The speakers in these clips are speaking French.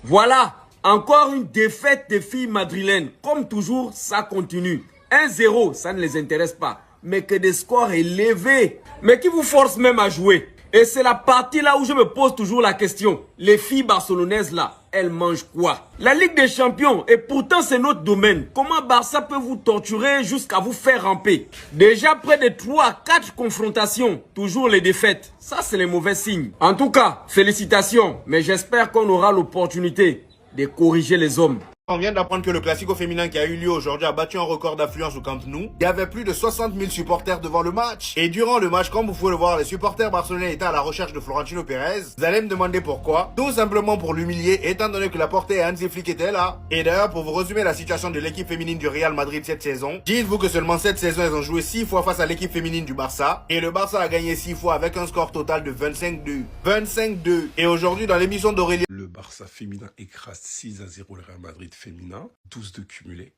Voilà, encore une défaite des filles madrilènes. Comme toujours, ça continue. 1-0, ça ne les intéresse pas. Mais que des scores élevés. Mais qui vous force même à jouer. Et c'est la partie là où je me pose toujours la question. Les filles barcelonaises là, elles mangent quoi? La Ligue des Champions, et pourtant c'est notre domaine. Comment Barça peut vous torturer jusqu'à vous faire ramper? Déjà près de 3-4 confrontations, toujours les défaites. Ça c'est les mauvais signes. En tout cas, félicitations. Mais j'espère qu'on aura l'opportunité de corriger les hommes. On vient d'apprendre que le Classico féminin qui a eu lieu aujourd'hui a battu un record d'affluence au Camp Nou. Il y avait plus de 60 000 supporters devant le match. Et durant le match, comme vous pouvez le voir, les supporters barcelonais étaient à la recherche de Florentino Pérez. Vous allez me demander pourquoi. Tout simplement pour l'humilier, étant donné que la portée et Hansi Flick étaient là. Et d'ailleurs, pour vous résumer la situation de l'équipe féminine du Real Madrid cette saison, dites-vous que seulement cette saison, elles ont joué 6 fois face à l'équipe féminine du Barça. Et le Barça a gagné 6 fois avec un score total de 25-2. 25-2. Et aujourd'hui, dans l'émission d'Aurélien, le Barça féminin écrase 6-0 le Real Madrid féminin, 12 de cumulé,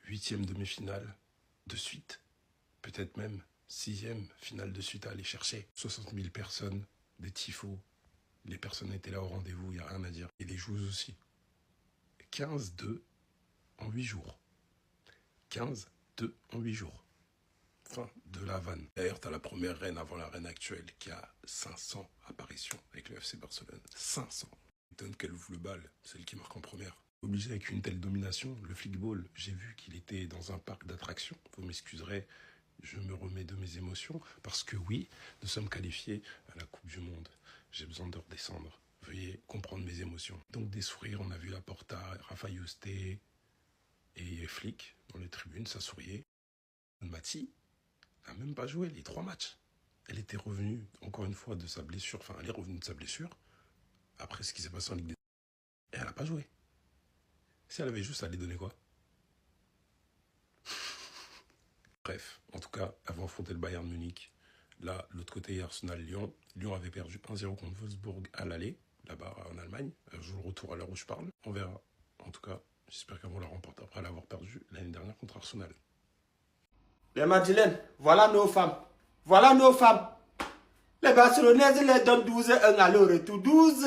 8e demi-finale de suite, peut-être même 6e finale de suite à aller chercher. 60 000 personnes, des tifos, les personnes étaient là au rendez-vous, il n'y a rien à dire. Et les joueuses aussi. 15-2 en 8 jours. 15-2 en 8 jours. Fin de la vanne. D'ailleurs, tu as la première reine avant la reine actuelle qui a 500 apparitions avec le FC Barcelone. 500. Donne qu'elle ouvre le bal, celle qui marque en première. Obligé avec une telle domination, le flickball, j'ai vu qu'il était dans un parc d'attractions. Vous m'excuserez, je me remets de mes émotions. Parce que oui, nous sommes qualifiés à la Coupe du Monde. J'ai besoin de redescendre. Veuillez comprendre mes émotions. Donc des sourires, on a vu Laporta, Rafa Yuste et Flick dans les tribunes, ça souriait. Mati n'a même pas joué les 3 matchs. Elle était revenue, encore une fois, de sa blessure. Enfin, elle est revenue de sa blessure. Après ce qui s'est passé en Ligue des... Et elle n'a pas joué. Si elle avait joué, ça allait donner quoi? Bref, en tout cas, elle va affronter le Bayern Munich. Là, l'autre côté, il y a Arsenal-Lyon. Lyon avait perdu 1-0 contre Wolfsburg à l'aller, là-bas en Allemagne. Elle joue le retour à l'heure où je parle. On verra. En tout cas, j'espère qu'elle va la remporter après l'avoir perdu l'année dernière contre Arsenal. Les Madrilènes, voilà nos femmes. Voilà nos femmes. Les Barcelonaises les donnent 12-1 à leur retour. 12,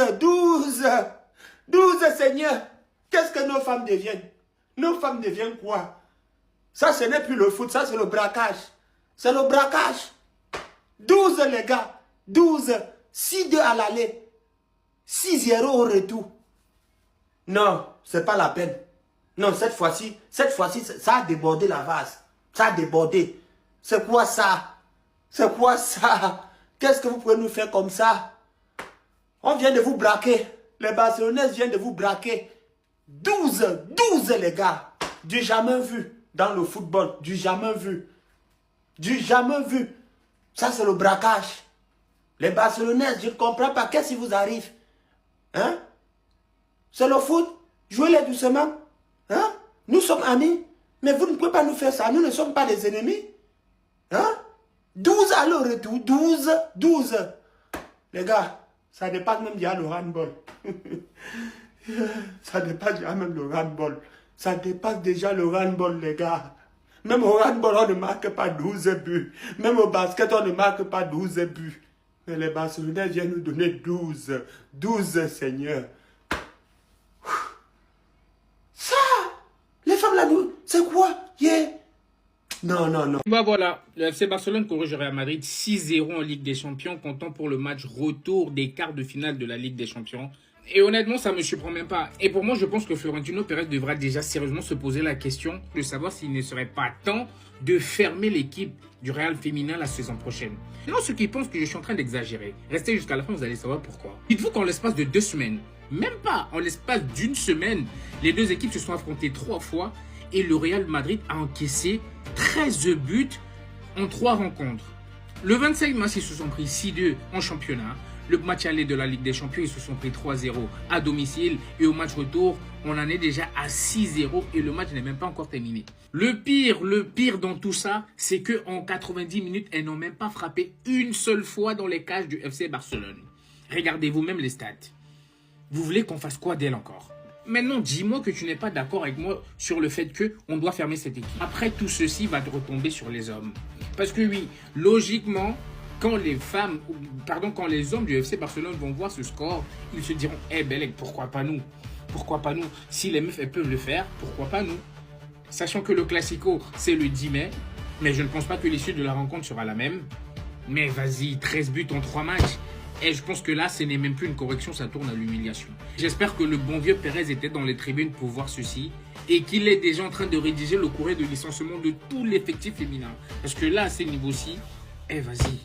Seigneur. Qu'est-ce que nos femmes deviennent? Nos femmes deviennent quoi? Ça, ce n'est plus le foot, ça, c'est le braquage. C'est le braquage. 12, les gars. 12. 6-2 à l'aller. 6-0 au retour. Non, c'est pas la peine. Non, cette fois-ci, ça a débordé la vase. Ça a débordé. C'est quoi ça? C'est quoi ça? Qu'est-ce que vous pouvez nous faire comme ça? On vient de vous braquer. Les Barcelonaises viennent de vous braquer. 12 les gars. Du jamais vu dans le football. Du jamais vu. Du jamais vu. Ça c'est le braquage. Les Barcelonaises, je ne comprends pas. Qu'est-ce qui vous arrive? Hein? C'est le foot. Jouez-les doucement. Hein? Nous sommes amis. Mais vous ne pouvez pas nous faire ça. Nous ne sommes pas des ennemis. Hein? 12 à leur retour. 12. Les gars, ça dépasse même déjà le handball. Ça dépasse déjà même le handball. Ça dépasse déjà le handball, les gars. Même au handball, on ne marque pas 12 buts. Même au basket, on ne marque pas 12 buts. Mais les Barcelonais viennent nous donner 12. 12, Seigneur. Ça, les femmes là, c'est quoi? Yeah. Non. Bah voilà, le FC Barcelone corrige Real Madrid 6-0 en Ligue des Champions, comptant pour le match retour des quarts de finale de la Ligue des Champions. Et honnêtement, ça ne me surprend même pas. Et pour moi, je pense que Florentino Pérez devra déjà sérieusement se poser la question de savoir s'il ne serait pas temps de fermer l'équipe du Real féminin la saison prochaine. Non, ceux qui pensent que je suis en train d'exagérer, restez jusqu'à la fin, vous allez savoir pourquoi. Dites-vous qu'en l'espace de 2 semaines, même pas en l'espace d'1 semaine, les deux équipes se sont affrontées 3 fois et le Real Madrid a encaissé 13 buts en 3 rencontres. Le 25 mars, ils se sont pris 6-2 en championnat. Le match aller de la Ligue des Champions, ils se sont pris 3-0 à domicile. Et au match retour, on en est déjà à 6-0 et le match n'est même pas encore terminé. Le pire dans tout ça, c'est qu'en 90 minutes, elles n'ont même pas frappé une seule fois dans les cages du FC Barcelone. Regardez-vous même les stats. Vous voulez qu'on fasse quoi d'elle encore? Maintenant, dis-moi que tu n'es pas d'accord avec moi sur le fait qu'on doit fermer cette équipe. Après, tout ceci va retomber sur les hommes. Parce que oui, logiquement, quand les hommes du FC Barcelone vont voir ce score, ils se diront « Eh Belek, pourquoi pas nous ?» pourquoi pas nous? Si les meufs elles peuvent le faire, pourquoi pas nous? Sachant que le Classico, c'est le 10 mai, mais je ne pense pas que l'issue de la rencontre sera la même. Mais vas-y, 13 buts en 3 matchs. Et je pense que là, ce n'est même plus une correction, ça tourne à l'humiliation. J'espère que le bon vieux Pérez était dans les tribunes pour voir ceci et qu'il est déjà en train de rédiger le courrier de licenciement de tout l'effectif féminin. Parce que là, à ce niveau-ci, vas-y.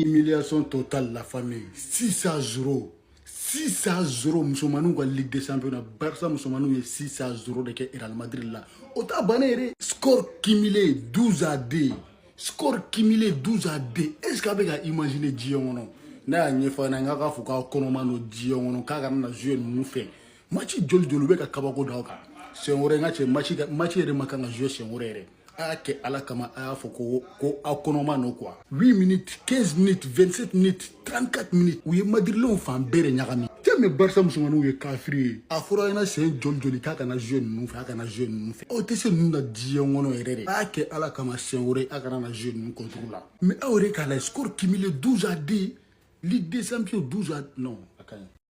Humiliation totale, la famille. 6-0. 6-0. Musulmanou la Ligue des Champions. Barça Musulmanou 6-0 de Real Madrid là. Ota banere. Score cumulé 12-2. Score cumulé 12-2. Est-ce que vous avez imaginé Diongono? Na nyefa na ngaka fuka konomano Diongono kaka na jouer nous fait. Match joli joli be ka kabako dawka. C'est un match match de makanga jouer c'est un que ala kama a foko ko akonomano quoi. 8 minutes, 15 minutes, 27 minutes, 34 minutes. Ou Madrid l'on fan bere nyagami. Teme Barça Musulmanou ye kafri. Afura ina c'est un joli kaka na jouer nous fait, kaka na jouer nous fait. O tese nous na Diongono erere. Que ala kama c'est un aka na jouer nous contre là. Mais aure kala score cumulé 12-2. Ligue des Champions 12-2. Non,